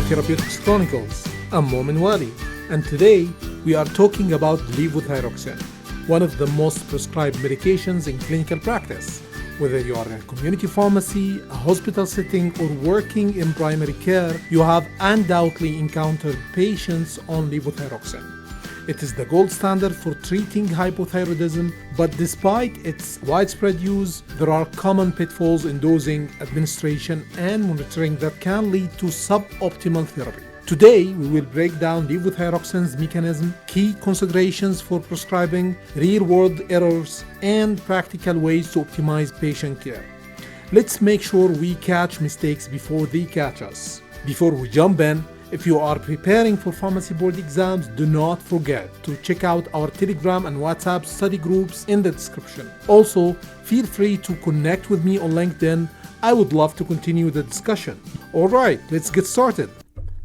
Therapeutics Chronicles. I'm Momen Wali, and today we are talking about levothyroxine, one of the most prescribed medications in clinical practice. Whether you are in a community pharmacy, a hospital setting, or working in primary care, you have undoubtedly encountered patients on levothyroxine. It is the gold standard for treating hypothyroidism, but despite its widespread use, there are common pitfalls in dosing, administration, and monitoring that can lead to suboptimal therapy. Today, we will break down levothyroxine's mechanism, key considerations for prescribing, real-world errors, and practical ways to optimize patient care. Let's make sure we catch mistakes before they catch us. Before we jump in, if you are preparing for pharmacy board exams, do not forget to check out our Telegram and WhatsApp study groups in the description. Also, feel free to connect with me on LinkedIn. I would love to continue the discussion. Alright, let's get started.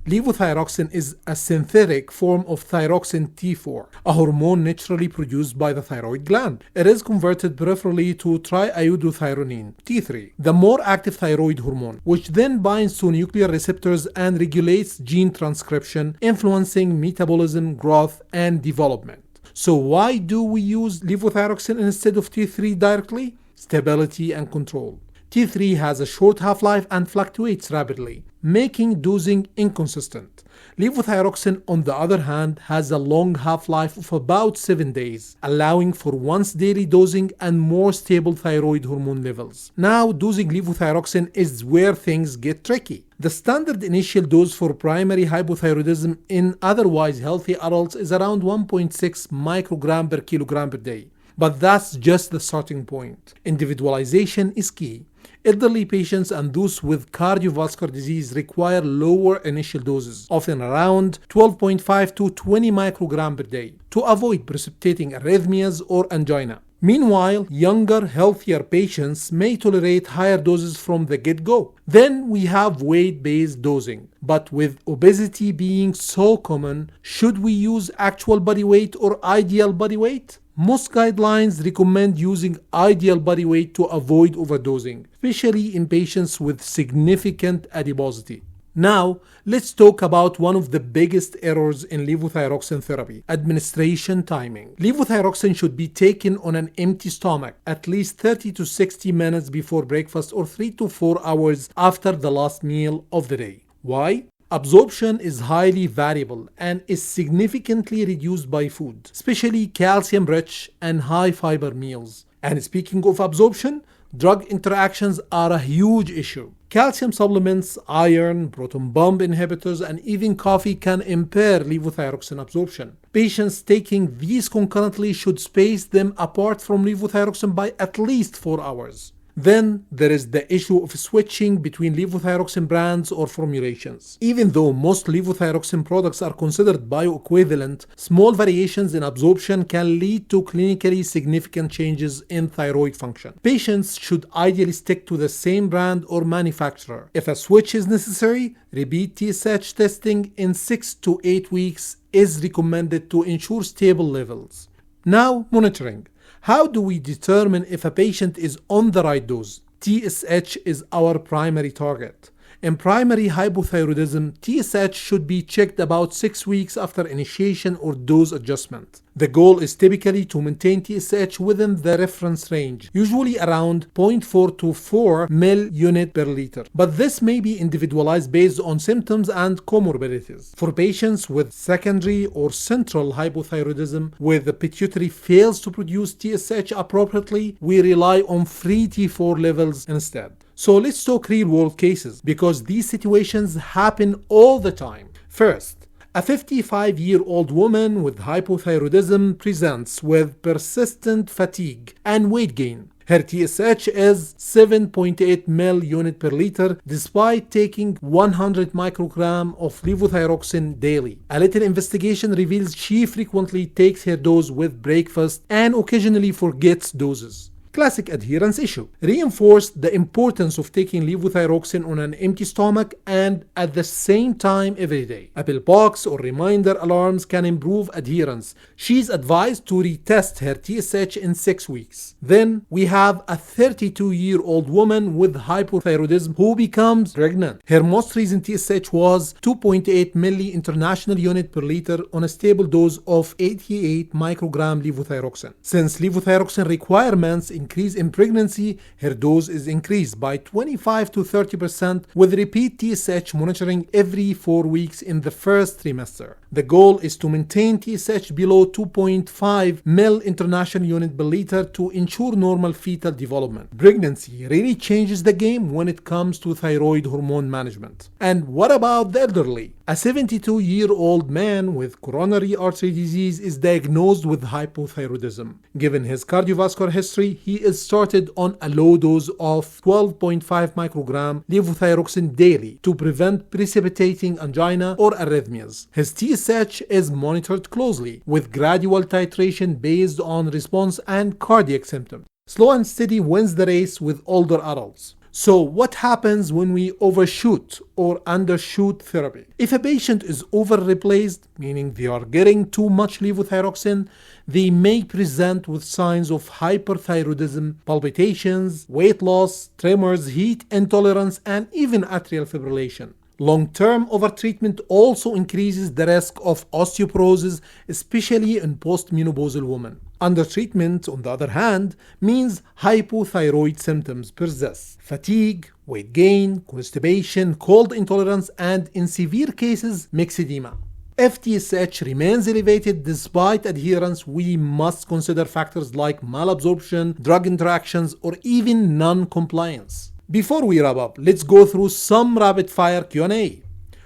Levothyroxine is a synthetic form of thyroxine T4, a hormone naturally produced by the thyroid gland. It is converted peripherally to triiodothyronine, T3, the more active thyroid hormone, which then binds to nuclear receptors and regulates gene transcription, influencing metabolism, growth, and development. So why do we use levothyroxine instead of T3 directly? Stability and control. T3 has a short half-life and fluctuates rapidly, making dosing inconsistent. Levothyroxine, on the other hand, has a long half-life of about 7 days, allowing for once-daily dosing and more stable thyroid hormone levels. Now, dosing levothyroxine is where things get tricky. The standard initial dose for primary hypothyroidism in otherwise healthy adults is around 1.6 microgram per kilogram per day. But that's just the starting point. Individualization is key. Elderly patients and those with cardiovascular disease require lower initial doses, often around 12.5 to 20 microgram per day, to avoid precipitating arrhythmias or angina. Meanwhile, younger, healthier patients may tolerate higher doses from the get-go. Then we have weight-based dosing. But with obesity being so common, should we use actual body weight or ideal body weight? Most guidelines recommend using ideal body weight to avoid overdosing, especially in patients with significant adiposity. Now, let's talk about one of the biggest errors in levothyroxine therapy: administration timing. Levothyroxine should be taken on an empty stomach at least 30 to 60 minutes before breakfast or 3 to 4 hours after the last meal of the day. Why? Absorption is highly variable and is significantly reduced by food, especially calcium-rich and high-fiber meals. And speaking of absorption, drug interactions are a huge issue. Calcium supplements, iron, proton pump inhibitors, and even coffee can impair levothyroxine absorption. Patients taking these concurrently should space them apart from levothyroxine by at least 4 hours. Then there is the issue of switching between levothyroxine brands or formulations. Even though most levothyroxine products are considered bioequivalent, small variations in absorption can lead to clinically significant changes in thyroid function. Patients should ideally stick to the same brand or manufacturer. If a switch is necessary, repeat TSH testing in 6 to 8 weeks is recommended to ensure stable levels. Now, monitoring. How do we determine if a patient is on the right dose? TSH is our primary target. In primary hypothyroidism, TSH should be checked about 6 weeks after initiation or dose adjustment. The goal is typically to maintain TSH within the reference range, usually around 0.4 to 4 ml/unit per liter. But this may be individualized based on symptoms and comorbidities. For patients with secondary or central hypothyroidism, where the pituitary fails to produce TSH appropriately, we rely on free T4 levels instead. So let's talk real-world cases, because these situations happen all the time. First, a 55-year-old woman with hypothyroidism presents with persistent fatigue and weight gain. Her TSH is 7.8 ml/unit per liter despite taking 100 microgram of levothyroxine daily. A little investigation reveals she frequently takes her dose with breakfast and occasionally forgets doses. classic adherence issue. Reinforced the importance of taking levothyroxine on an empty stomach and at the same time every day. A pill box or reminder alarms can improve adherence. She's advised to retest her TSH in 6 weeks. Then we have a 32-year-old woman with hypothyroidism who becomes pregnant. Her most recent TSH was 2.8 milli international unit per liter on a stable dose of 88 microgram levothyroxine. Since levothyroxine requirements increase in pregnancy, her dose is increased by 25 to 30% with repeat TSH monitoring every 4 weeks in the first trimester. The goal is to maintain TSH below 2.5 ml international unit per liter to ensure normal fetal development. Pregnancy really changes the game when it comes to thyroid hormone management. And what about the elderly? A 72-year-old man with coronary artery disease is diagnosed with hypothyroidism. Given his cardiovascular history, he is started on a low dose of 12.5 microgram levothyroxine daily to prevent precipitating angina or arrhythmias. His TSH is monitored closely with gradual titration based on response and cardiac symptoms. Slow and steady wins the race with older adults. So what happens when we overshoot or undershoot therapy? If a patient is over-replaced, meaning they are getting too much levothyroxine, they may present with signs of hyperthyroidism, palpitations, weight loss, tremors, heat intolerance, and even atrial fibrillation. Long-term overtreatment also increases the risk of osteoporosis, especially in postmenopausal women. Undertreatment, on the other hand, means hypothyroid symptoms persist. Fatigue, weight gain, constipation, cold intolerance, and in severe cases, myxedema. If TSH remains elevated despite adherence, we must consider factors like malabsorption, drug interactions, or even non-compliance. Before we wrap up, let's go through some rapid-fire Q&A.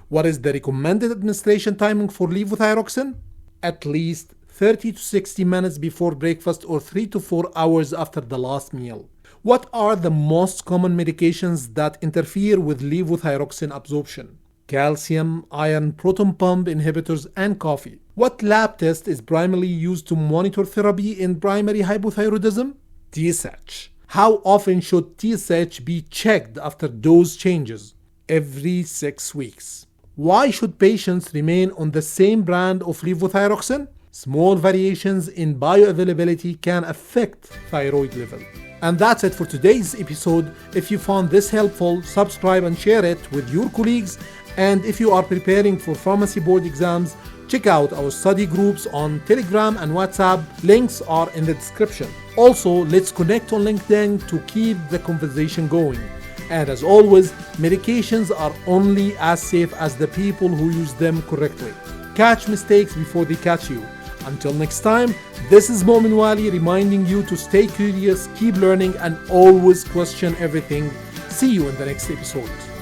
What is the recommended administration timing for levothyroxine? At least 30 to 60 minutes before breakfast or 3 to 4 hours after the last meal. What are the most common medications that interfere with levothyroxine absorption? Calcium, iron, proton pump inhibitors, and coffee. What lab test is primarily used to monitor therapy in primary hypothyroidism? TSH. How often should TSH be checked after dose changes? Every 6 weeks. Why should patients remain on the same brand of levothyroxine? Small variations in bioavailability can affect thyroid level. And that's it for today's episode. If you found this helpful, subscribe and share it with your colleagues. And if you are preparing for pharmacy board exams, check out our study groups on Telegram and WhatsApp. Links are in the description. Also, let's connect on LinkedIn to keep the conversation going. And as always, medications are only as safe as the people who use them correctly. Catch mistakes before they catch you. Until next time, this is Momen Wali reminding you to stay curious, keep learning, and always question everything. See you in the next episode.